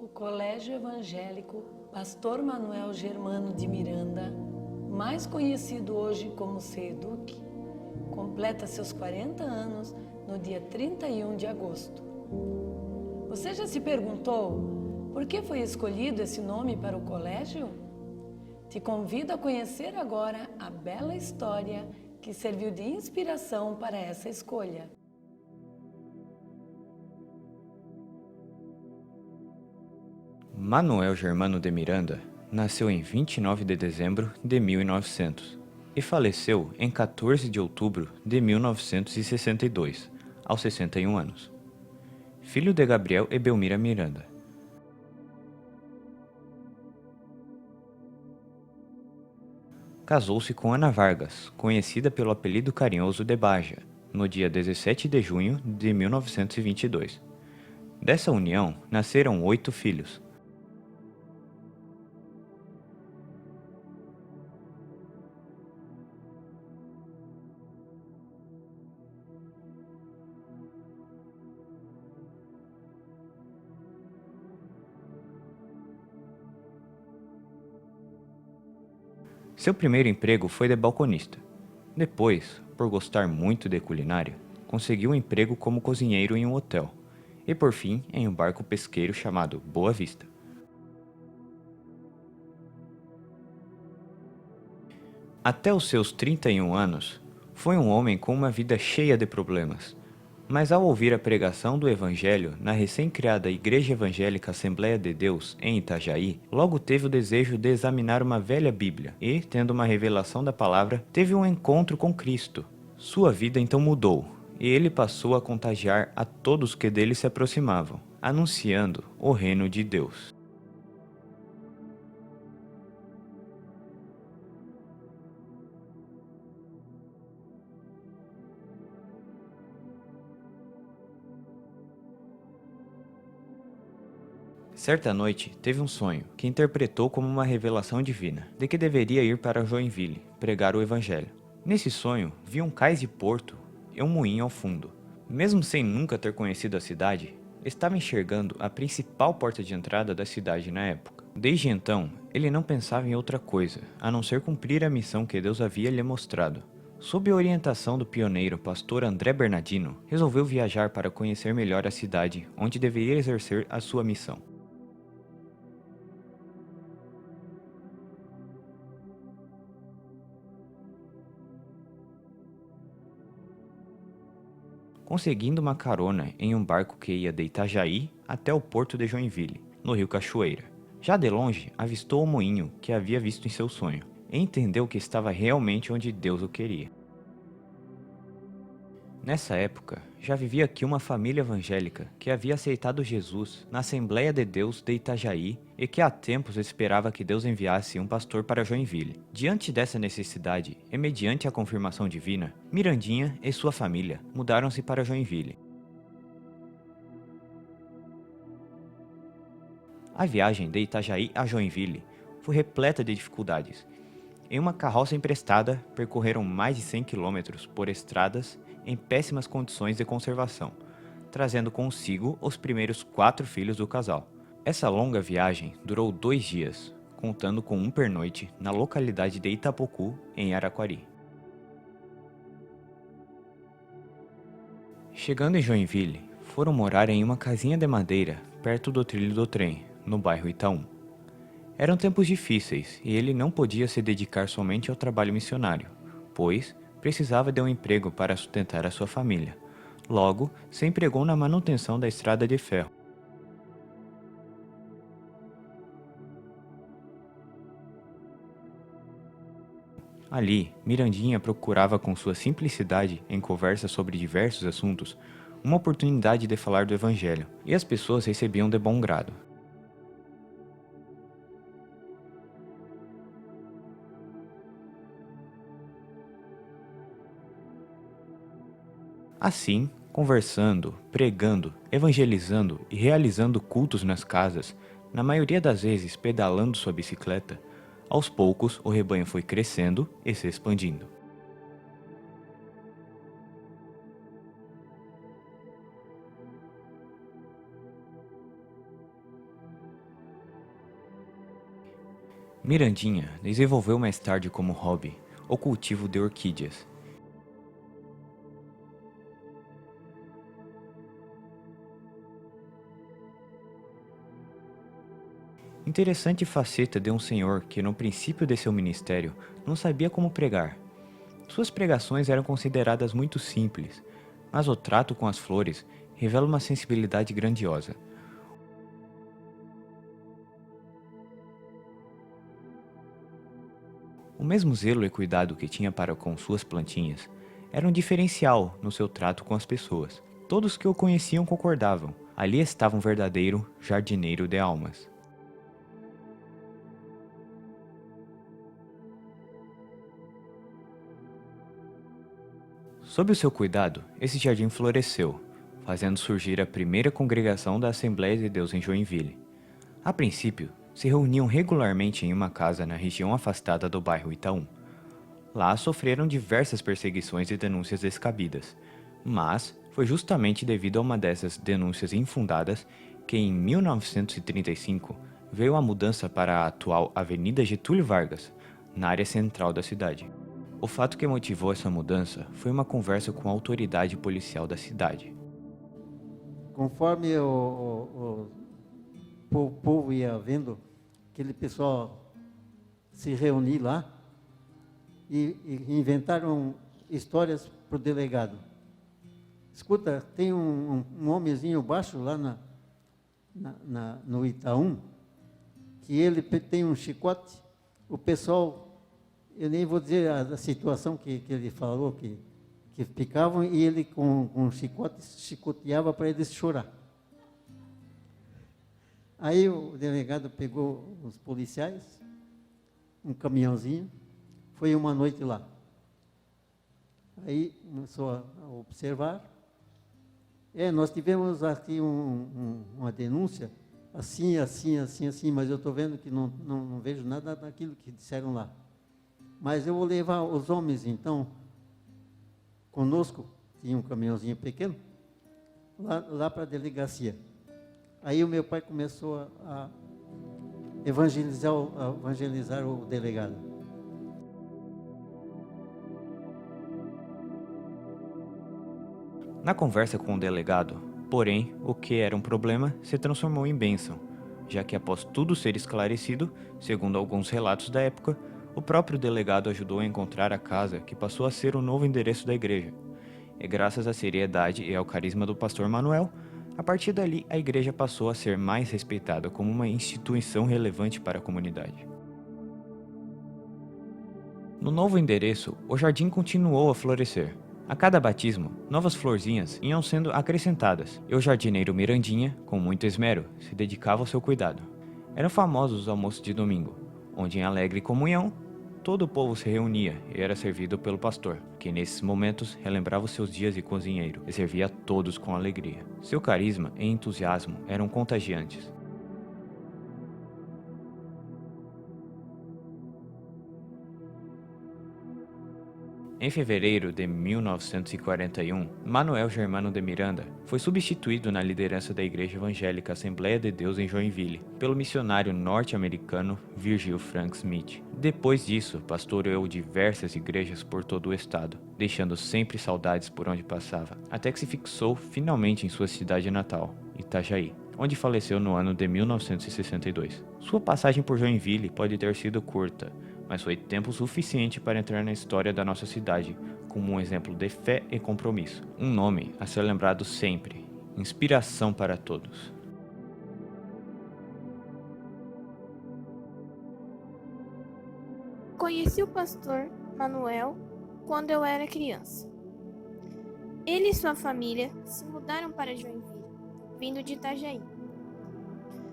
O Colégio Evangélico Pastor Manuel Germano de Miranda, mais conhecido hoje como CEDUC, completa seus 40 anos no dia 31 de agosto. Você já se perguntou por que foi escolhido esse nome para o colégio? Te convido a conhecer agora a bela história que serviu de inspiração para essa escolha. Manuel Germano de Miranda nasceu em 29 de dezembro de 1900 e faleceu em 14 de outubro de 1962, aos 61 anos. Filho de Gabriel e Belmira Miranda. Casou-se com Ana Vargas, conhecida pelo apelido carinhoso de Baja, no dia 17 de junho de 1922. Dessa união nasceram 8 filhos. Seu primeiro emprego foi de balconista. Depois, por gostar muito de culinária, conseguiu um emprego como cozinheiro em um hotel e, por fim, em um barco pesqueiro chamado Boa Vista. Até os seus 31 anos, foi um homem com uma vida cheia de problemas. Mas ao ouvir a pregação do Evangelho na recém-criada Igreja Evangélica Assembleia de Deus, em Itajaí, logo teve o desejo de examinar uma velha Bíblia e, tendo uma revelação da palavra, teve um encontro com Cristo. Sua vida então mudou, e ele passou a contagiar a todos que dele se aproximavam, anunciando o reino de Deus. Certa noite, teve um sonho, que interpretou como uma revelação divina, de que deveria ir para Joinville, pregar o evangelho. Nesse sonho, viu um cais de porto e um moinho ao fundo. Mesmo sem nunca ter conhecido a cidade, estava enxergando a principal porta de entrada da cidade na época. Desde então, ele não pensava em outra coisa, a não ser cumprir a missão que Deus havia lhe mostrado. Sob a orientação do pioneiro pastor André Bernardino, resolveu viajar para conhecer melhor a cidade onde deveria exercer a sua missão. Conseguindo uma carona em um barco que ia de Itajaí até o porto de Joinville, no rio Cachoeira. Já de longe, avistou o moinho que havia visto em seu sonho, e entendeu que estava realmente onde Deus o queria. Nessa época, já vivia aqui uma família evangélica que havia aceitado Jesus na Assembleia de Deus de Itajaí e que há tempos esperava que Deus enviasse um pastor para Joinville. Diante dessa necessidade e mediante a confirmação divina, Mirandinha e sua família mudaram-se para Joinville. A viagem de Itajaí a Joinville foi repleta de dificuldades. Em uma carroça emprestada, percorreram mais de 100 quilômetros por estradas em péssimas condições de conservação, trazendo consigo os primeiros 4 filhos do casal. Essa longa viagem durou 2 dias, contando com um pernoite na localidade de Itapocu, em Araquari. Chegando em Joinville, foram morar em uma casinha de madeira perto do trilho do trem, no bairro Itaú. Eram tempos difíceis e ele não podia se dedicar somente ao trabalho missionário, pois precisava de um emprego para sustentar a sua família. Logo, se empregou na manutenção da estrada de ferro. Ali, Mirandinha procurava com sua simplicidade, em conversas sobre diversos assuntos, uma oportunidade de falar do Evangelho, e as pessoas recebiam de bom grado. Assim, conversando, pregando, evangelizando e realizando cultos nas casas, na maioria das vezes pedalando sua bicicleta, aos poucos o rebanho foi crescendo e se expandindo. Mirandinha desenvolveu mais tarde como hobby o cultivo de orquídeas. Interessante faceta de um senhor que no princípio de seu ministério não sabia como pregar. Suas pregações eram consideradas muito simples, mas o trato com as flores revela uma sensibilidade grandiosa. O mesmo zelo e cuidado que tinha para com suas plantinhas era um diferencial no seu trato com as pessoas. Todos que o conheciam concordavam, ali estava um verdadeiro jardineiro de almas. Sob o seu cuidado, esse jardim floresceu, fazendo surgir a primeira congregação da Assembleia de Deus em Joinville. A princípio, se reuniam regularmente em uma casa na região afastada do bairro Itaú. Lá sofreram diversas perseguições e denúncias descabidas, mas foi justamente devido a uma dessas denúncias infundadas que em 1935 veio a mudança para a atual Avenida Getúlio Vargas, na área central da cidade. O fato que motivou essa mudança foi uma conversa com a autoridade policial da cidade. Conforme o povo ia vendo aquele pessoal se reunir lá e inventaram histórias para o delegado. Escuta, tem um homenzinho baixo lá no Itaú, que ele tem um chicote, o pessoal, eu nem vou dizer a situação que ele falou, que ficavam e ele com um chicote chicoteava para eles chorar. Aí o delegado pegou os policiais, um caminhãozinho, foi uma noite lá. Aí começou a observar. Nós tivemos aqui uma denúncia, assim, mas eu estou vendo que não vejo nada daquilo que disseram lá. Mas eu vou levar os homens, então, conosco, tinha um caminhãozinho pequeno, lá para a delegacia. Aí o meu pai começou a evangelizar o delegado. Na conversa com o delegado, porém, o que era um problema se transformou em bênção, já que após tudo ser esclarecido, segundo alguns relatos da época, o próprio delegado ajudou a encontrar a casa que passou a ser o novo endereço da igreja. E graças à seriedade e ao carisma do pastor Manuel, a partir dali a igreja passou a ser mais respeitada como uma instituição relevante para a comunidade. No novo endereço, o jardim continuou a florescer. A cada batismo, novas florzinhas iam sendo acrescentadas, e o jardineiro Mirandinha, com muito esmero, se dedicava ao seu cuidado. Eram famosos os almoços de domingo, onde em alegre comunhão, todo o povo se reunia e era servido pelo pastor, que nesses momentos relembrava os seus dias de cozinheiro e servia a todos com alegria. Seu carisma e entusiasmo eram contagiantes. Em fevereiro de 1941, Manuel Germano de Miranda foi substituído na liderança da Igreja Evangélica Assembleia de Deus em Joinville pelo missionário norte-americano Virgil Frank Smith. Depois disso, pastoreou diversas igrejas por todo o estado, deixando sempre saudades por onde passava, até que se fixou finalmente em sua cidade natal, Itajaí, onde faleceu no ano de 1962. Sua passagem por Joinville pode ter sido curta, mas foi tempo suficiente para entrar na história da nossa cidade como um exemplo de fé e compromisso. Um nome a ser lembrado sempre, inspiração para todos. Conheci o pastor Manuel quando eu era criança. Ele e sua família se mudaram para Joinville, vindo de Itajaí.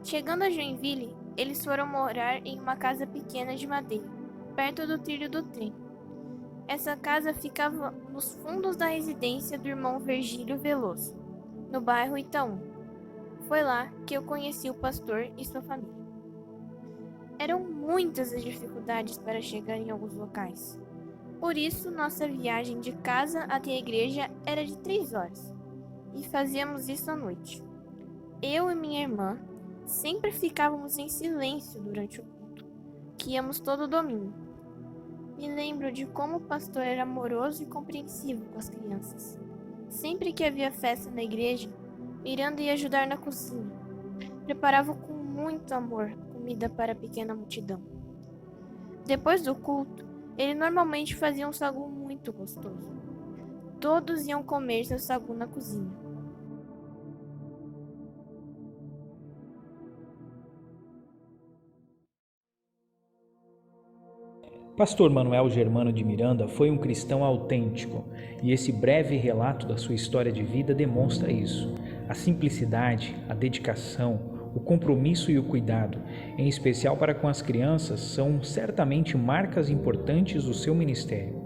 Chegando a Joinville, eles foram morar em uma casa pequena de madeira, perto do trilho do trem. Essa casa ficava nos fundos da residência do irmão Virgílio Veloso, no bairro Itaú. Foi lá que eu conheci o pastor e sua família. Eram muitas as dificuldades para chegar em alguns locais. Por isso, nossa viagem de casa até a igreja era de 3 horas. E fazíamos isso à noite. Eu e minha irmã sempre ficávamos em silêncio durante o culto, que íamos todo domingo. Me lembro de como o pastor era amoroso e compreensivo com as crianças. Sempre que havia festa na igreja, Miranda ia ajudar na cozinha. Preparava com muito amor comida para a pequena multidão. Depois do culto, ele normalmente fazia um sagu muito gostoso. Todos iam comer seu sagu na cozinha. Pastor Manuel Germano de Miranda foi um cristão autêntico, e esse breve relato da sua história de vida demonstra isso. A simplicidade, a dedicação, o compromisso e o cuidado, em especial para com as crianças, são certamente marcas importantes do seu ministério.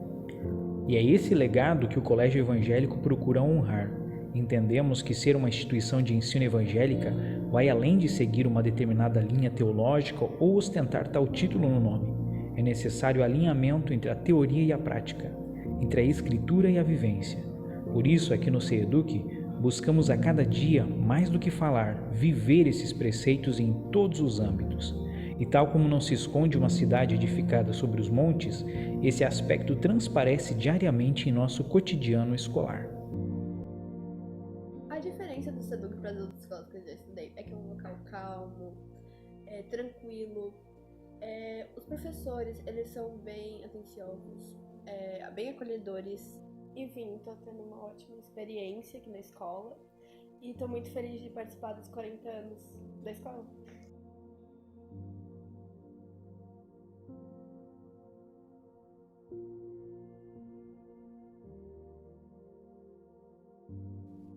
E é esse legado que o Colégio Evangélico procura honrar. Entendemos que ser uma instituição de ensino evangélica vai além de seguir uma determinada linha teológica ou ostentar tal título no nome. É necessário alinhamento entre a teoria e a prática, entre a escritura e a vivência. Por isso, aqui no CEDUC, buscamos a cada dia, mais do que falar, viver esses preceitos em todos os âmbitos. E tal como não se esconde uma cidade edificada sobre os montes, esse aspecto transparece diariamente em nosso cotidiano escolar. A diferença do CEDUC para as outras escolas que eu já estudei é que é um local calmo, tranquilo. Os professores, eles são bem atenciosos, bem acolhedores. Enfim, estou tendo uma ótima experiência aqui na escola e estou muito feliz de participar dos 40 anos da escola.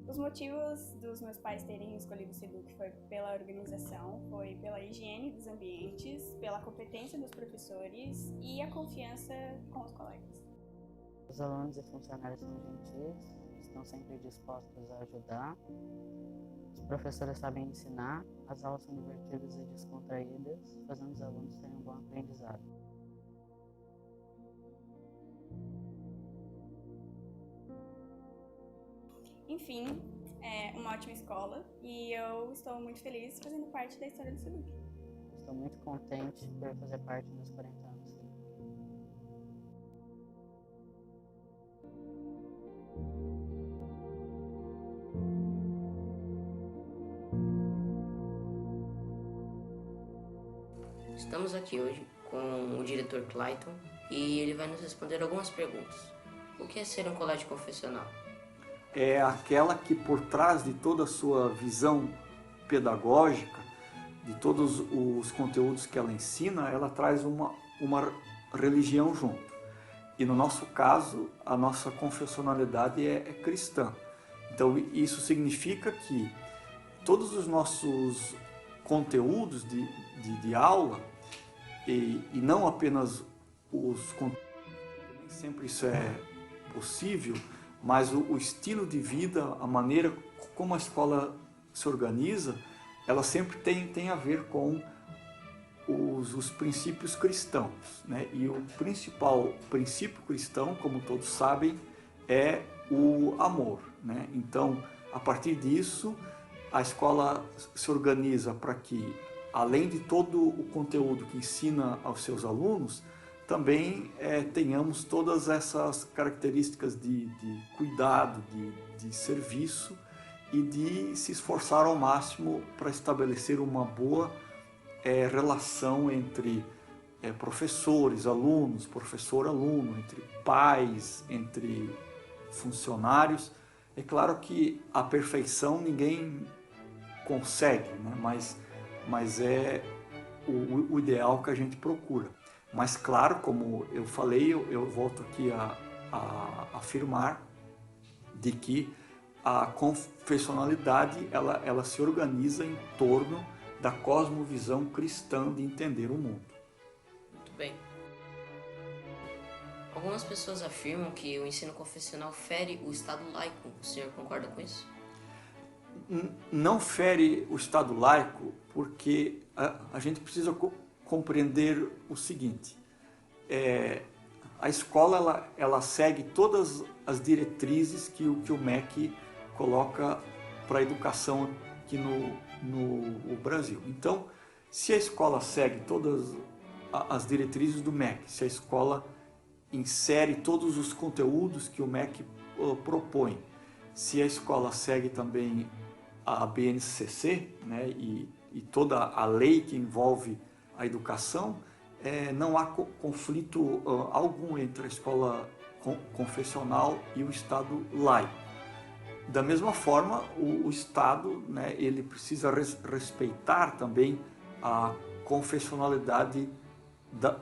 Os motivos dos meus pais terem escolhido o CEDUC foi pela organização, foi pela higiene dos ambientes, pela competência dos professores e a confiança com os colegas. Os alunos e funcionários são gentis, estão sempre dispostos a ajudar, os professores sabem ensinar, as aulas são divertidas e descontraídas, fazendo os alunos terem um bom aprendizado. Enfim, é uma ótima escola e eu estou muito feliz fazendo parte da história do CEDUC. Estou muito contente por fazer parte dos 40 anos. Estamos aqui hoje com o diretor Clayton e ele vai nos responder algumas perguntas. O que é ser um colégio confessional? É aquela que, por trás de toda a sua visão pedagógica, de todos os conteúdos que ela ensina, ela traz uma religião junto. E no nosso caso, a nossa confessionalidade é cristã. Então isso significa que todos os nossos conteúdos de aula, e não apenas os conteúdos, nem sempre isso é possível, mas o estilo de vida, a maneira como a escola se organiza, ela sempre tem a ver com os princípios cristãos, né? E o principal princípio cristão, como todos sabem, é o amor, né? Então, a partir disso, a escola se organiza para que, além de todo o conteúdo que ensina aos seus alunos, também tenhamos todas essas características de cuidado, de serviço e de se esforçar ao máximo para estabelecer uma boa relação entre professores, alunos, professor-aluno, entre pais, entre funcionários. É claro que a perfeição ninguém consegue, né? mas é o ideal que a gente procura. Mas claro, como eu falei, eu volto aqui a afirmar de que a confessionalidade ela se organiza em torno da cosmovisão cristã de entender o mundo. Muito bem. Algumas pessoas afirmam que o ensino confessional fere o Estado laico. O senhor concorda com isso? Não fere o Estado laico porque a gente precisa compreender o seguinte: a escola ela segue todas as diretrizes que o MEC coloca para a educação aqui no Brasil. Então, se a escola segue todas as diretrizes do MEC, se a escola insere todos os conteúdos que o MEC propõe, se a escola segue também a BNCC, né, e toda a lei que envolve a educação, não há conflito algum entre a escola confessional e o Estado laico. Da mesma forma, o Estado, né, ele precisa respeitar também a confessionalidade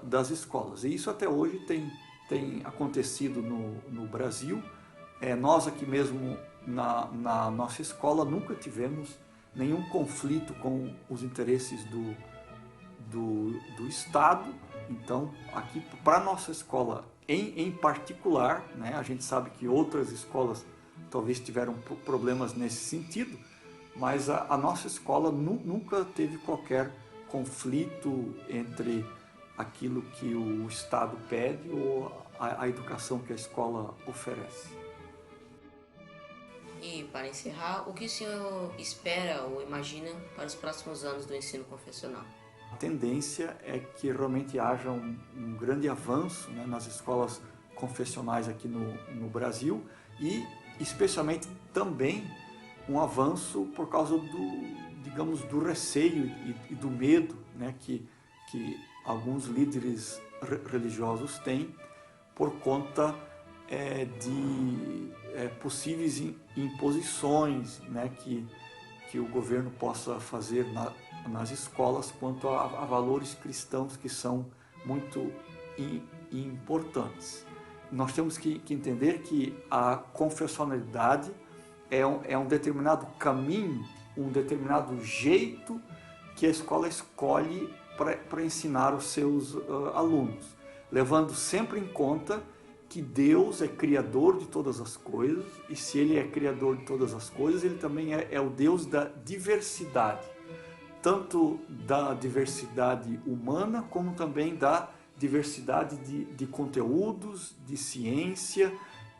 das escolas. E isso até hoje tem acontecido no Brasil. Nós aqui mesmo, na nossa escola, nunca tivemos nenhum conflito com os interesses do Estado. Então, aqui, para a nossa escola em particular, né, a gente sabe que outras escolas talvez tiveram problemas nesse sentido, mas a nossa escola nunca teve qualquer conflito entre aquilo que o Estado pede ou a educação que a escola oferece. E, para encerrar, o que o senhor espera ou imagina para os próximos anos do ensino confessional? A tendência é que realmente haja um grande avanço, né, nas escolas confessionais aqui no Brasil e, especialmente, também um avanço por causa do receio e do medo, né, que alguns líderes religiosos têm por conta de possíveis imposições, né, que o governo possa fazer nas escolas quanto a valores cristãos que são muito importantes. Nós temos que entender que a confessionalidade é um determinado caminho, um determinado jeito que a escola escolhe para ensinar os seus alunos, levando sempre em conta que Deus é criador de todas as coisas, e se Ele é criador de todas as coisas, Ele também é o Deus da diversidade, tanto da diversidade humana, como também da diversidade de conteúdos, de ciência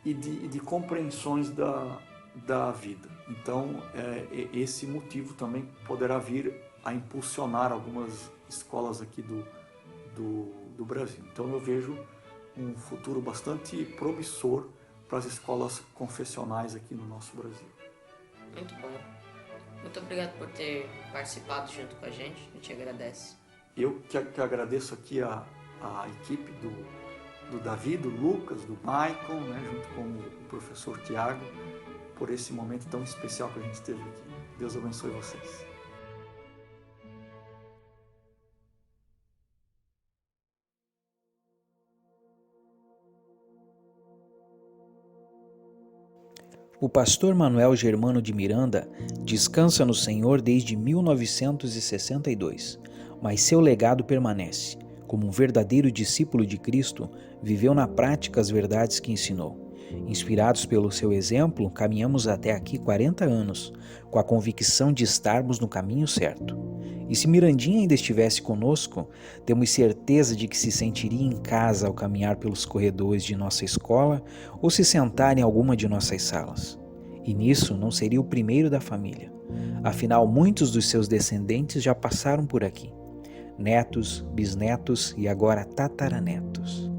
e de compreensões da vida. Então, esse motivo também poderá vir a impulsionar algumas escolas aqui do Brasil. Então, eu vejo um futuro bastante promissor para as escolas confessionais aqui no nosso Brasil. Muito bom. Muito obrigado por ter participado junto com a gente. Eu te agradeço. Eu que agradeço aqui a equipe do Davi, do Lucas, do Maicon, né, junto com o professor Tiago, por esse momento tão especial que a gente teve aqui. Deus abençoe vocês. O pastor Manuel Germano de Miranda descansa no Senhor desde 1962, mas seu legado permanece. Como um verdadeiro discípulo de Cristo, viveu na prática as verdades que ensinou. Inspirados pelo seu exemplo, caminhamos até aqui 40 anos, com a convicção de estarmos no caminho certo. E se Mirandinha ainda estivesse conosco, temos certeza de que se sentiria em casa ao caminhar pelos corredores de nossa escola ou se sentar em alguma de nossas salas. E nisso não seria o primeiro da família. Afinal, muitos dos seus descendentes já passaram por aqui. Netos, bisnetos e agora tataranetos.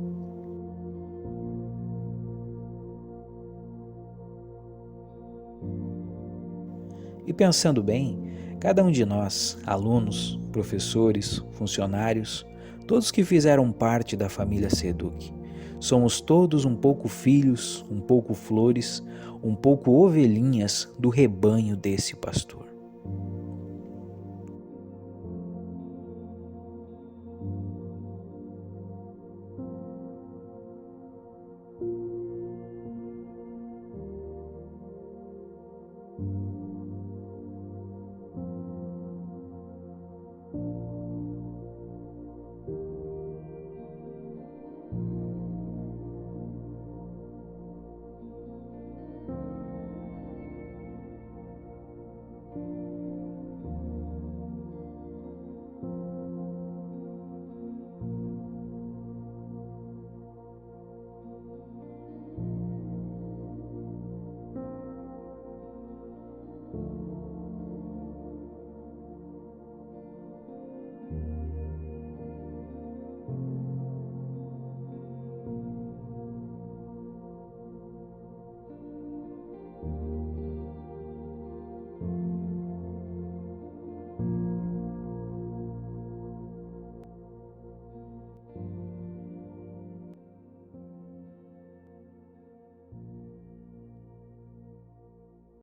E pensando bem, cada um de nós, alunos, professores, funcionários, todos que fizeram parte da família SEDUC, somos todos um pouco filhos, um pouco flores, um pouco ovelhinhas do rebanho desse pastor.